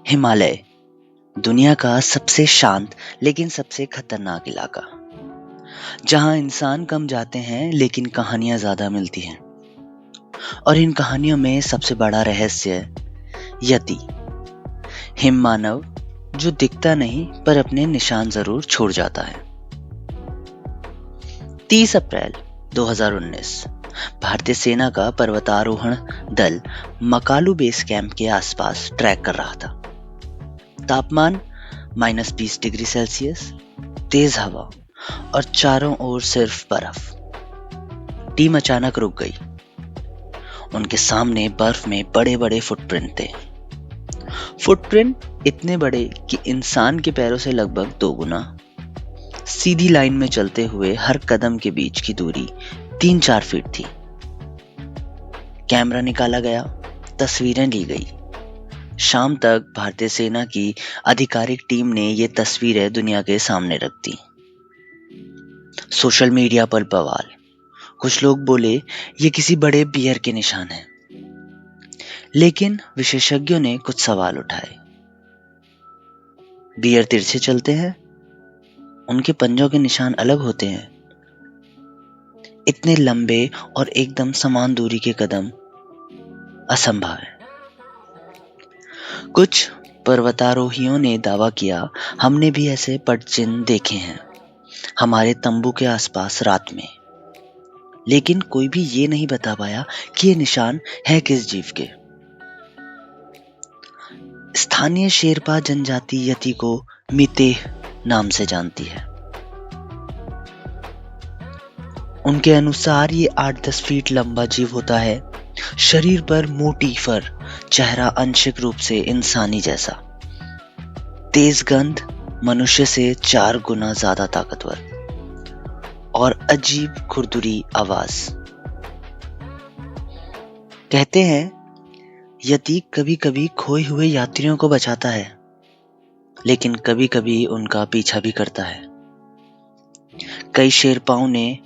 हिमालय दुनिया का सबसे शांत लेकिन सबसे खतरनाक इलाका, जहां इंसान कम जाते हैं लेकिन कहानियां ज्यादा मिलती हैं। और इन कहानियों में सबसे बड़ा रहस्य यति, हिम मानव जो दिखता नहीं पर अपने निशान जरूर छोड़ जाता है। 30 अप्रैल 2019 भारतीय सेना का पर्वतारोहण दल मकालू बेस कैंप के आसपास ट्रैक कर रहा था। तापमान -20 डिग्री सेल्सियस, तेज हवा और चारों ओर सिर्फ बर्फ। टीम अचानक रुक गई। उनके सामने बर्फ में बड़े बड़े फुटप्रिंट थे। फुटप्रिंट इतने बड़े कि इंसान के पैरों से लगभग 2 गुना। सीधी लाइन में चलते हुए हर कदम के बीच की दूरी 3-4 फीट थी। कैमरा निकाला गया, तस्वीरें ली गई। शाम तक भारतीय सेना की आधिकारिक टीम ने ये तस्वीरें दुनिया के सामने रख दी। सोशल मीडिया पर बवाल। कुछ लोग बोले ये किसी बड़े बियर के निशान हैं। लेकिन विशेषज्ञों ने कुछ सवाल उठाए। बियर तिरछे चलते हैं, उनके पंजों के निशान अलग होते हैं। इतने लंबे और एकदम समान दूरी के कदम असंभव है। कुछ पर्वतारोहियों ने दावा किया, हमने भी ऐसे पटचिन्ह देखे हैं हमारे तंबू के आसपास रात में। लेकिन कोई भी ये नहीं बता पाया कि ये निशान है किस जीव के। स्थानीय शेरपा जनजाति यति को मितेह नाम से जानती है। उनके अनुसार ये 8-10 फीट लंबा जीव होता है। शरीर पर मोटी फर, चेहरा आंशिक रूप से इंसानी जैसा, तेज गंध, मनुष्य से 4 गुना ज्यादा ताकतवर और अजीब खुरदुरी आवाज। कहते हैं यति कभी कभी खोए हुए यात्रियों को बचाता है, लेकिन कभी कभी उनका पीछा भी करता है। कई शेरपाओं ने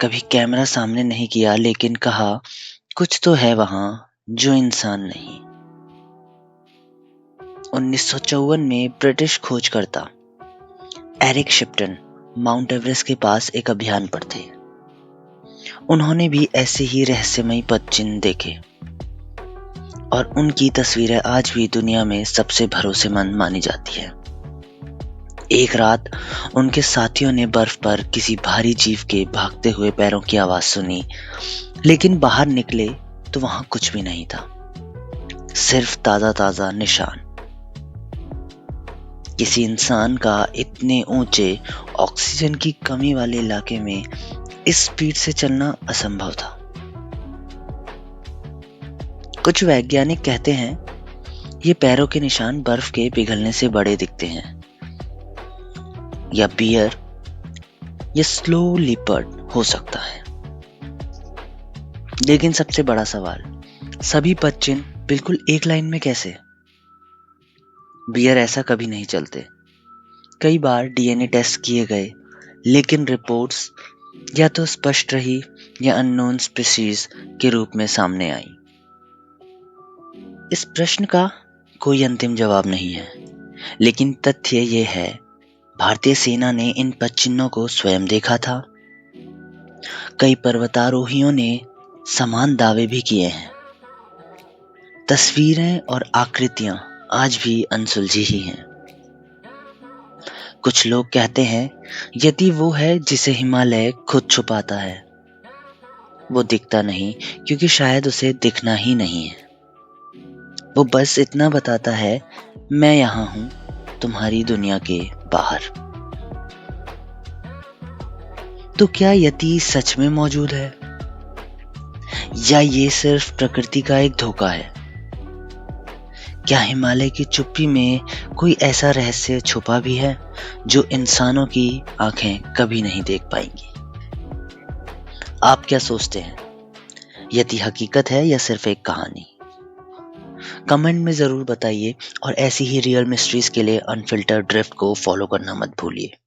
कभी कैमरा सामने नहीं किया, लेकिन कहा कुछ तो है वहां जो इंसान नहीं। 1954 में ब्रिटिश खोजकर्ता एरिक शिप्टन माउंट एवरेस्ट के पास एक अभियान पर थे। उन्होंने भी ऐसे ही रहस्यमयी पदचिन्ह देखे और उनकी तस्वीरें आज भी दुनिया में सबसे भरोसेमंद मानी जाती है। एक रात उनके साथियों ने बर्फ पर किसी भारी जीव के भागते हुए पैरों की आवाज सुनी, लेकिन बाहर निकले तो वहां कुछ भी नहीं था, सिर्फ ताजा ताजा निशान। किसी इंसान का इतने ऊंचे ऑक्सीजन की कमी वाले इलाके में इस स्पीड से चलना असंभव था। कुछ वैज्ञानिक कहते हैं ये पैरों के निशान बर्फ के पिघलने से बड़े दिखते हैं, या बियर या स्लो लिपर्ड हो सकता है। लेकिन सबसे बड़ा सवाल, सभी पदचिन्ह बिल्कुल एक लाइन में कैसे? बियर ऐसा कभी नहीं चलते। कई बार डीएनए टेस्ट किए गए, लेकिन रिपोर्ट्स या तो स्पष्ट रही या अननोन स्पीशीज के रूप में सामने आई। इस प्रश्न का कोई अंतिम जवाब नहीं है, लेकिन तथ्य ये है, भारतीय सेना ने इन पदचिन्हों को स्वयं देखा था। कई पर्वतारोहियों ने समान दावे भी किए हैं। तस्वीरें और आकृतियां आज भी अनसुलझी ही हैं। कुछ लोग कहते हैं यदि वो है जिसे हिमालय खुद छुपाता है। वो दिखता नहीं क्योंकि शायद उसे दिखना ही नहीं है। वो बस इतना बताता है, मैं यहां हूं तुम्हारी दुनिया के बाहर। तो क्या यति सच में मौजूद है, या ये सिर्फ प्रकृति का एक धोखा है? क्या हिमालय की चुप्पी में कोई ऐसा रहस्य छुपा भी है जो इंसानों की आंखें कभी नहीं देख पाएंगी? आप क्या सोचते हैं, यति हकीकत है या सिर्फ एक कहानी? कमेंट में जरूर बताइए और ऐसी ही रियल मिस्ट्रीज के लिए अनफिल्टर्ड ड्रिफ्ट को फॉलो करना मत भूलिए।